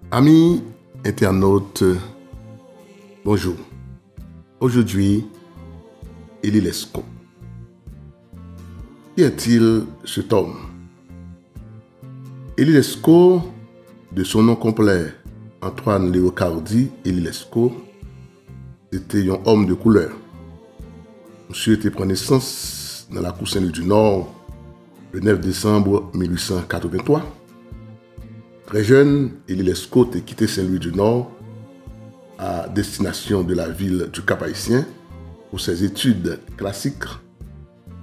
Amis internautes, bonjour. Aujourd'hui, Élie Lescaut. Qui est-il cet homme? Élie Lescaut, de son nom complet, Antoine Léocardi Élie Lescaut, était un homme de couleur. Monsieur était pris naissance dans la cour Saint-Louis du Nord le 9 décembre 1883. Très jeune, Élie Lescaut a quitté Saint-Louis du Nord à destination de la ville du Cap-Haïtien pour ses études classiques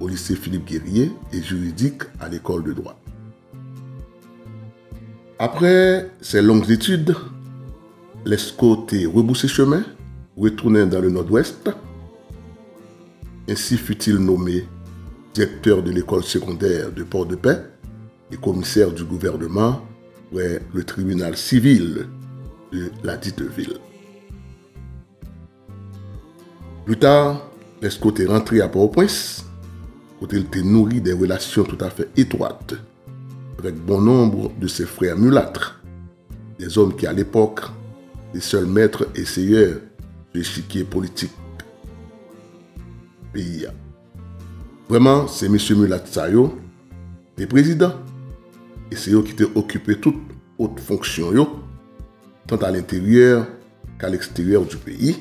au lycée Philippe Guerrier et juridique à l'école de droit. Après ses longues études, Lescaut a rebroussé chemin, retourné dans le nord-ouest. Ainsi fut-il nommé directeur de l'école secondaire de Port-de-Paix et commissaire du gouvernement pour le tribunal civil de la dite ville. Plus tard, Lescaut est rentré à Port-au-Prince, où il était nourri des relations tout à fait étroites avec bon nombre de ses frères mulâtres, des hommes qui à l'époque les seuls maîtres essayeurs de l'échiquier politique pays. Vraiment, c'est M. mulâtres Sayo, les présidents, et c'est eux qui ont occupé toute haute fonction, tant à l'intérieur qu'à l'extérieur du pays.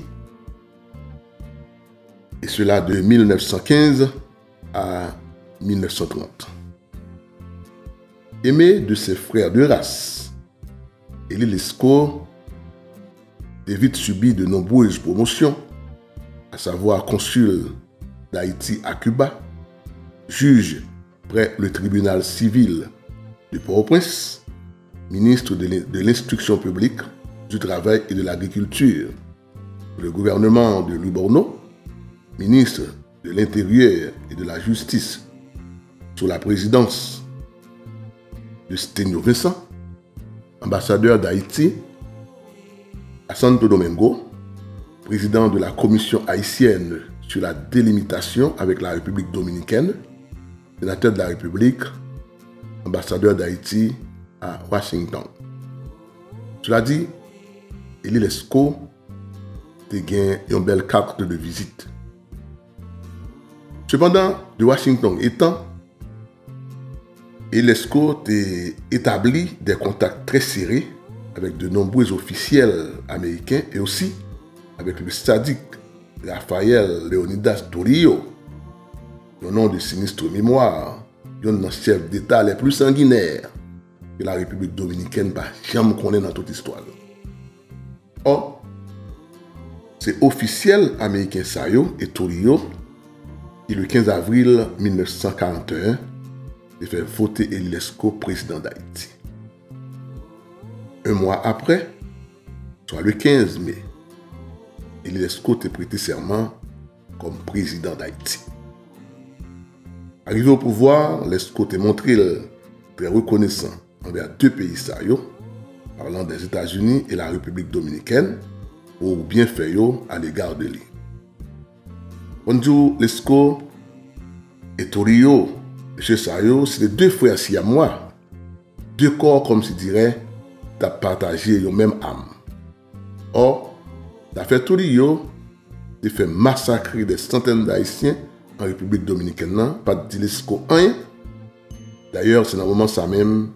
Et cela de 1915 à 1930. Aimé de ses frères de race, Élie Lescaut a vite subi de nombreuses promotions, à savoir consul d'Haïti à Cuba, juge près le tribunal civil de Port-au-Prince, ministre de l'Instruction publique, du Travail et de l'Agriculture, le gouvernement de Louis Borneau, ministre de l'Intérieur et de la Justice sous la présidence de Sténio Vincent, ambassadeur d'Haïti à Santo Domingo, président de la Commission haïtienne sur la délimitation avec la République dominicaine, sénateur de la République, ambassadeur d'Haïti à Washington. Cela dit, Élie Lescaut a gagné une belle carte de visite. Cependant, de Washington étant, Élie Lescaut a établi des contacts très serrés avec de nombreux officiels américains et aussi avec le sadique Raphaël Léonidas Torillo, le nom de sinistre mémoire, un des chefs d'État les plus sanguinaires que la République dominicaine n'a jamais connu dans toute l'histoire. Or, c'est officiel américain Sayo et Torillo qui, le 15 avril 1941, a fait voter Élie Lescaut président d'Haïti. Un mois après, soit le 15 mai, Élie Lescaut a prêté serment comme président d'Haïti. Arrivé au pouvoir, Lescaut a montré très reconnaissant envers deux pays Sayo, parlant des États-Unis et la République dominicaine, pour bienfait à l'égard de lui. Bonjour Lescaut et Torillo, M. Sayo, c'est les deux frères siamois, deux corps comme se dirait, qui ont partagé la même âme. Or, l'affaire Torillo a fait massacrer des centaines d'Haïtiens en République dominicaine, pas de Lescaut rien. D'ailleurs, c'est dans le moment ça même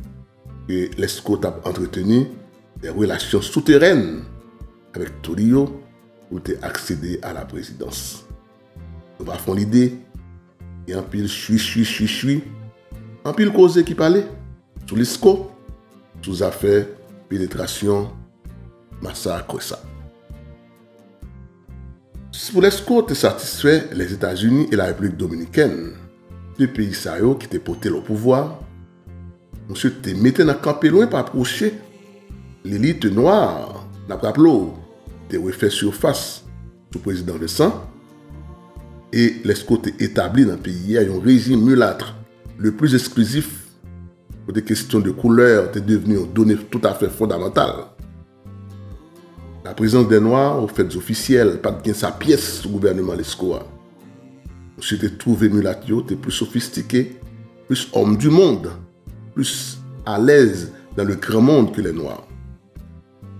que Lescaut a entretenu des relations souterraines avec Torillo pour accéder à la présidence. Nous va faire l'idée, et en pile chui, en pile cause qui parlait, sous Lescaut, sous affaires, pénétration, massacre, ça. Pour Lescaut de satisfaire les États-Unis et la République dominicaine, deux pays Sayo qui étaient portés au pouvoir, monsieur te mettait dans le camp loin pour approcher l'élite noire, la Pablo, te refait surface sous président Vincent, et Lescaut est établi dans le pays un régime mulâtre le plus exclusif pour des questions de couleur est devenu une donnée tout à fait fondamentale. La présence des Noirs aux fêtes officielles, pas de sa pièce au gouvernement Lescaut. Monsieur était trouvé mulatio, était plus sophistiqué, plus homme du monde, plus à l'aise dans le grand monde que les Noirs.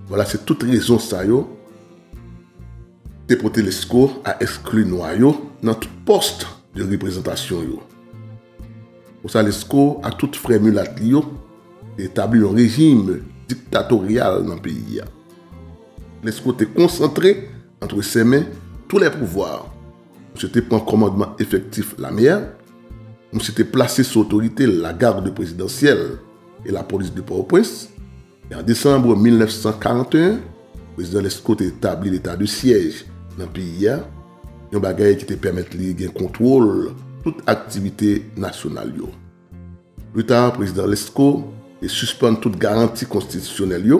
Voilà, c'est toute raison ça yo. Déporter l'ESCO à exclure noyau dans tout poste de représentation yo. Pour ça, l'ESCO a tout frère mulâtre yo établi un régime dictatorial dans le pays. L'ESCO était concentré entre ses mains tous les pouvoirs. C'était pour un commandement effectif la mer. On s'était placé sous autorité la garde présidentielle et la police de Port-au-Prince. Et en décembre 1941, le président Lescaut a établi l'état de siège dans le pays. Un bagage qui te permet de gagner contrôle toute activité nationale. Plus tard, le président Lescaut a suspendu toute garantie constitutionnelle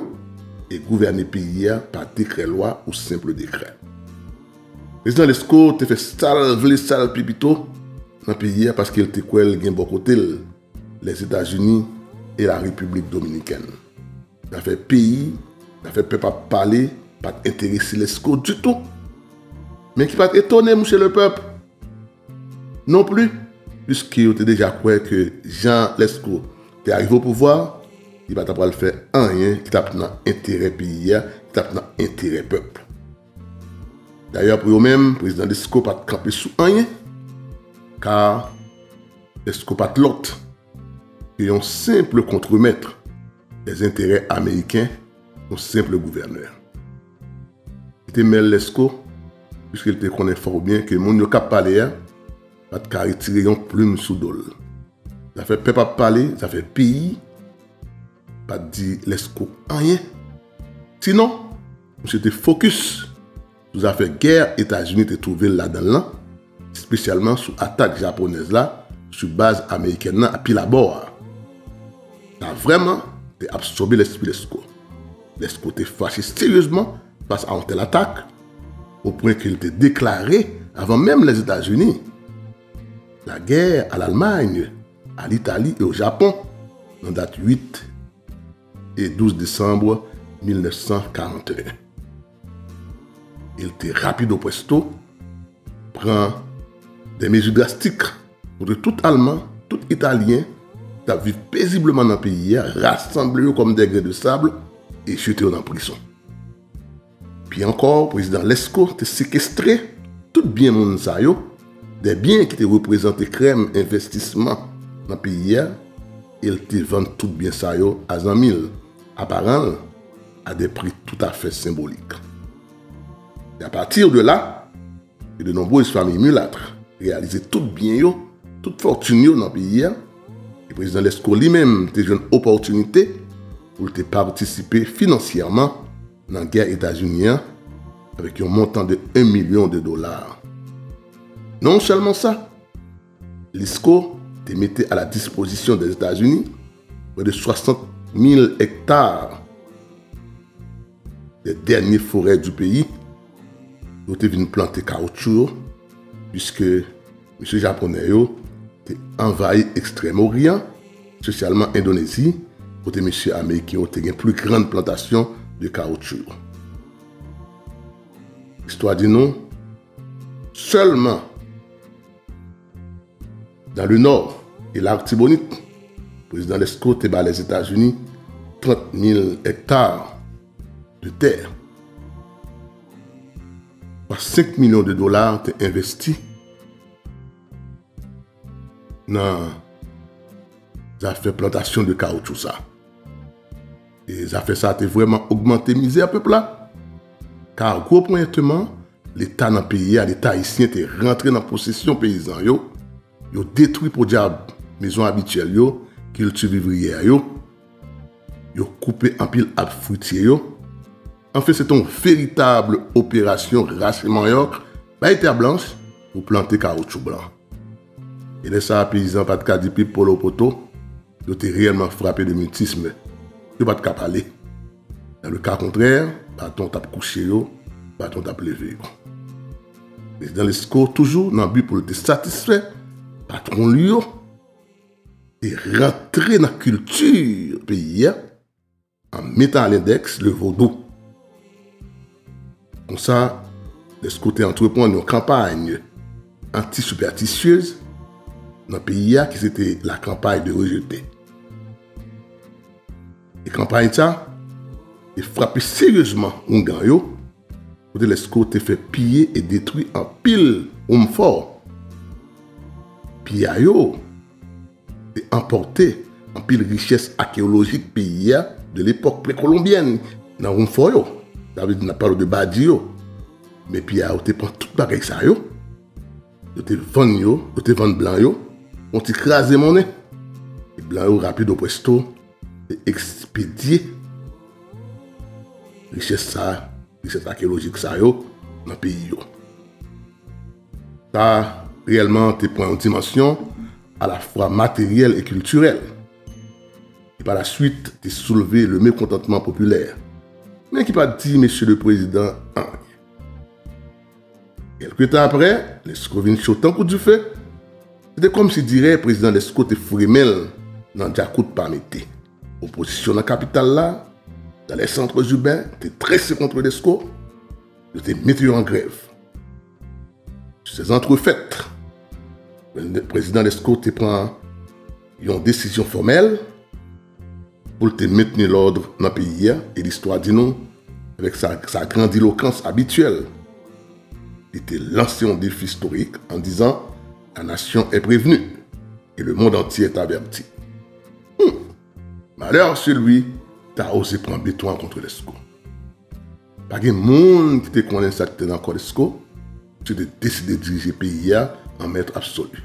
et gouverner le pays par décret-loi ou simple décret. Le président Lescaut a fait sale pipito dans le pays parce qu'il était quoi il bon côté les États-Unis et la République dominicaine. Il a fait pays, il a fait peuple parler, pas intéresser Lescaut du tout. Mais qui pas étonné, monsieur le peuple. Non plus, puisqu'il était déjà quoi que Jean Lescaut est arrivé au pouvoir, il va pas le faire rien qui tape dans intérêt pays, qui tape dans intérêt peuple. D'ailleurs, pour eux-mêmes, le président Lescaut n'a pas campé sous rien, car Lescaut n'a pas l'autre, et un simple contremaître des intérêts américains, un simple gouverneur. Il était mêlé Lescaut, puisqu'il te connaît fort bien que le monde qui a parlé, va te retirer une plume sous dol. Ça fait peuple parler, ça fait pays, pas dire Lescaut rien. Sinon, monsieur te focus. Nous avons fait guerre, États-Unis te trouvé là-dedans, spécialement sous attaque japonaise là, sur base américaine à Pilabor. Ça a vraiment absorbé l'esprit Lescaut. Lescaut était fâché sérieusement face à une telle attaque, au point qu'il était déclaré, avant même les États-Unis, la guerre à l'Allemagne, à l'Italie et au Japon, en date 8 et 12 décembre 1941. Il était rapide au presto, prend des mesures drastiques contre tout Allemand, tout Italien, qui vivent paisiblement dans le pays, rassemblés comme des grains de sable et jetés en prison. Puis encore, le président Lescaut a séquestré tout bien monde ça yo, des biens qui étaient représentés crème investissement dans le pays, il te vend tout bien ça yo à 100 000, apparent à des prix tout à fait symboliques. Et à partir de là, de nombreuses familles mulâtres réalisaient tout bien, toute fortune dans le pays. Le président Lescaut lui-même a eu une opportunité pour participer financièrement dans la guerre états-unienne avec un montant de $1 million. Non seulement ça, Lescaut te mettait à la disposition des États-Unis près de 60 000 hectares des dernières forêts du pays. Nous avons venu planter caoutchouc, puisque M. Japonais a envahi Extrême-Orient, spécialement Indonésie, où M. Américain a une plus grande plantation de caoutchouc. L'histoire dit non, seulement dans le nord et l'Artibonite, le président Lescaut a les États-Unis 30 000 hectares de terre. 5 millions de dollars t'es investi dans les affaires plantation de caoutchouc ça. Et les affaires ça t'es vraiment augmenté misère peuple là. Car gros premièrement, l'État dans le pays, l'État haïtien t'es rentré dans possession paysan yo détruit pour diable maison habituelle yo, culture vivrière yo coupé en pile arbre fruitier yo. En fait, c'est une véritable opération racement par terre blanche pour planter caoutchouc blanc. Et les paysans pas de cas de pipe pour le poteau, ils ont réellement frappé de mutisme. Ils n'ont pas de cas parler. Dans le cas contraire, bâton tape couché, bâton tape levé. Mais dans les scores, toujours dans le but pour le satisfaire, patron lui et rentrer dans la culture pays en mettant à l'index le vaudou. Comme ça, les côtés entreprendre une campagne anti-superstitieuse dans le pays qui c'était la campagne de rejeter. Et campagne ça, et frappé sérieusement Ougan yo, côté l'esco te fait piller et détruire en pile homme fort. Pilla yo te emporté en pile richesse archéologique pays de l'époque précolombienne dans homme fort yo. Ça veut dire parle de Badi yo. Mais pilla yo te prend tout bagay ça yo. Yo te vend blanc yo, on t'écrase monnaie. Et blanc yo rapide au presto et expédié richesse archéologique ça yo dans le pays yo. Ça réellement te prend une dimension à la fois matérielle et culturelle. Et par la suite, te soulevé le mécontentement populaire. Mais qui pas dit monsieur le président hein. Quelques temps après, l'ESCO vient sauter un coup du feu. C'était comme si dirait le président l'ESCO te fourrimel dans Djakout Pamete. Opposition dans la capitale là, dans les centres urbains, te tressé contre l'ESCO, te mis en grève. Sur ces entrefaites, le président l'ESCO te prend une décision formelle pour te maintenir l'ordre dans le pays et l'histoire dit non avec sa grandiloquence habituelle. Il était lancé un défi historique en disant la nation est prévenue et le monde entier est averti. Malheur celui qui a osé prendre béton contre l'ESCO. Pas de monde qui te connaît ça qui était dans l'ESCO, tu as décidé de diriger le pays en maître absolu.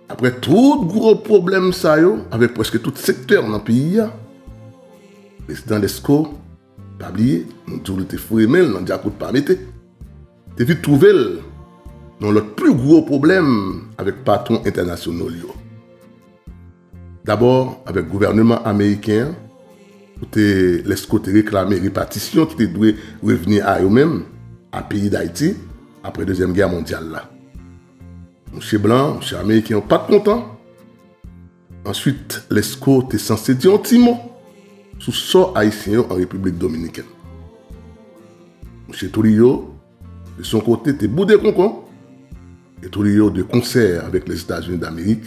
Après tout gros problème ça avec presque tout secteur dans le pays, le président l'ESCO, pas oublié, nous était fou email dans Djakout Pamete. Tu vite trouver dans le plus gros problème avec patrons internationaux. D'abord, avec le gouvernement américain, l'ESCO te réclamé répartition qui devait revenir à eux-mêmes, à pays d'Haïti, après la Deuxième Guerre mondiale. Là. Monsieur Blanc, monsieur Américain, pas content. Ensuite, l'ESCO était censé dire un petit mot sous sort haïtien en République dominicaine. Monsieur Tourio, de son côté, était boudé concon. Et Tourio, de concert avec les États-Unis d'Amérique,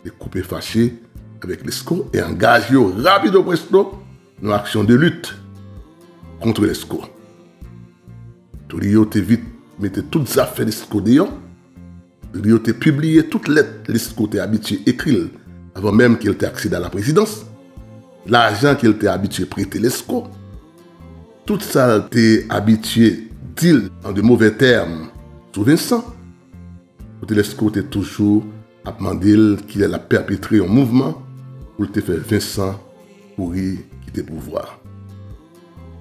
est coupé fâché avec l'ESCO et engagé rapide au presto dans l'action de lutte contre l'ESCO. Tourio, vite mettait toutes les affaires l'ESCO dehors. Tourio, publié toutes les lettres l'ESCO était habitué à écrire avant même qu'il ait accédé à la présidence. L'argent qu'il était habitué à prêter l'ESCO. Tout ça était habitué deal en de mauvais termes sur Vincent. L'ESCO était toujours à demander qu'il a perpétré un mouvement pour te faire Vincent pour quitter le pouvoir.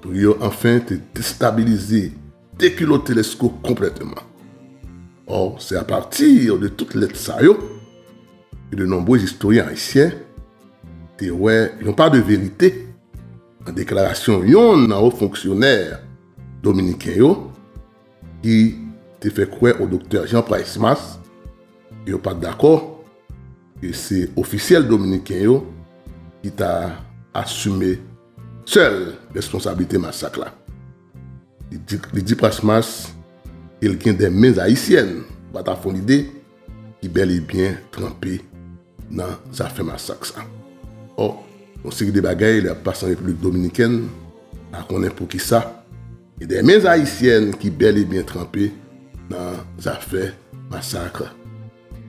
Pour enfin te déstabiliser, déculotter l'ESCO complètement. Or, c'est à partir de toutes les lettres que de nombreux historiens haïtiens n'ont pas de vérité en déclaration d'un haut fonctionnaire dominicain qui te fait croire au docteur Jean Price-Mas qui n'est pas d'accord que c'est officiel dominicain qui t'a assumé seule responsabilité massacre là. Il dit Price-Mas il y a des mains haïtiennes, pas ta fond l'idée qui bel et bien trempé dans les affaires massacre. Or, on sait que des bagailles, il passe en République dominicaine, à connaître pour qui ça. Et des mains haïtiennes qui bel et bien trempées dans les affaires massacre.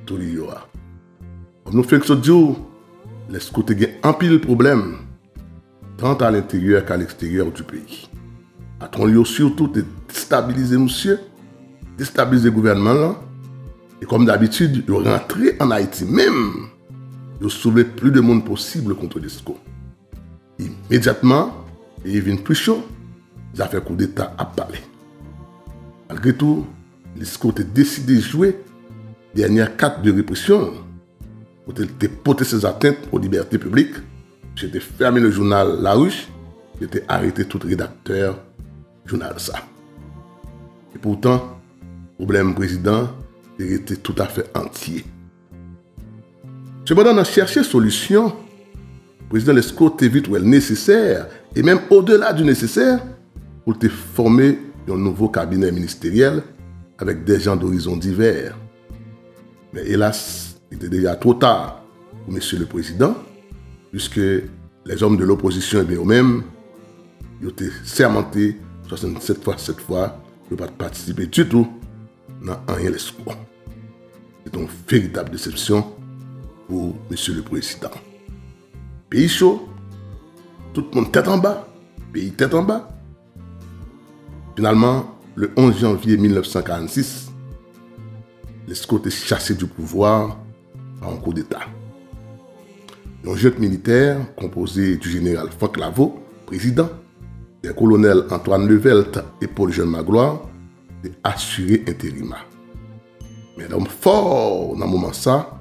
Tout le monde. Comme nous faisons ce jour, les côtés ont un pile problème, tant à l'intérieur qu'à l'extérieur du pays. Attendons surtout de déstabiliser monsieur, déstabiliser le gouvernement là. Et comme d'habitude, de rentrer en Haïti même, de soulever plus de monde possible contre l'ESCO. Immédiatement, et il vient plus chaud, ils ont fait coup d'État à parler. Malgré tout, l'ESCO a décidé de jouer dernière carte de répression pour porter ses atteintes aux libertés publiques. J'ai fermé le journal La Ruche, j'ai arrêté tout rédacteur du journal ça. Et pourtant, le problème président était tout à fait entier. Cependant, dans chercher solution, le président l'ESCO te vite où est nécessaire, et même au-delà du nécessaire, pour te former un nouveau cabinet ministériel avec des gens d'horizons divers. Mais hélas, il était déjà trop tard pour monsieur le président, puisque les hommes de l'opposition et eux-mêmes il était sermenté 67 fois, 7 fois, de ne pas participer du tout dans rien Lescaut. C'est une véritable déception pour Monsieur le Président. Pays chaud, tout le monde tête en bas, pays tête en bas. Finalement, le 11 janvier 1946, Lescaut est chassé du pouvoir par un coup d'État. Un junte militaire composé du général Franck Lavaux, président, des colonels Antoine Levelt et Paul Jean Magloire, est assuré intérim. Mais l'homme fort dans le moment ça,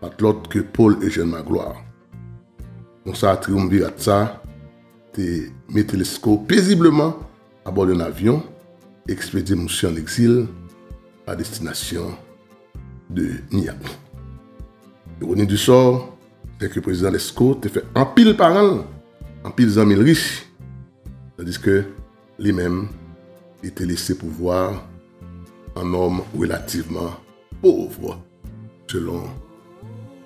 pas l'autre que Paul et Jean Magloire. Donc ça a triomviré ça, de mettre Lescaut paisiblement à bord d'un avion, expédié monsieur en exil à destination de Miami. L'ironie du sort, c'est que le président Lescaut a fait un pile par an, en pile amis riches, tandis que lui-même était laissé pouvoir un homme relativement pauvre, selon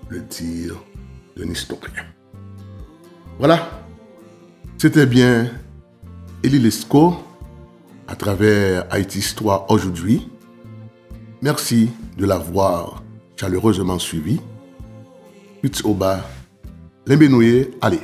le dire d'un historien. Voilà, c'était bien Élie Lescaut à travers Haïti Histoire aujourd'hui. Merci de l'avoir chaleureusement suivi. Petit au bas, les benouillés, allez.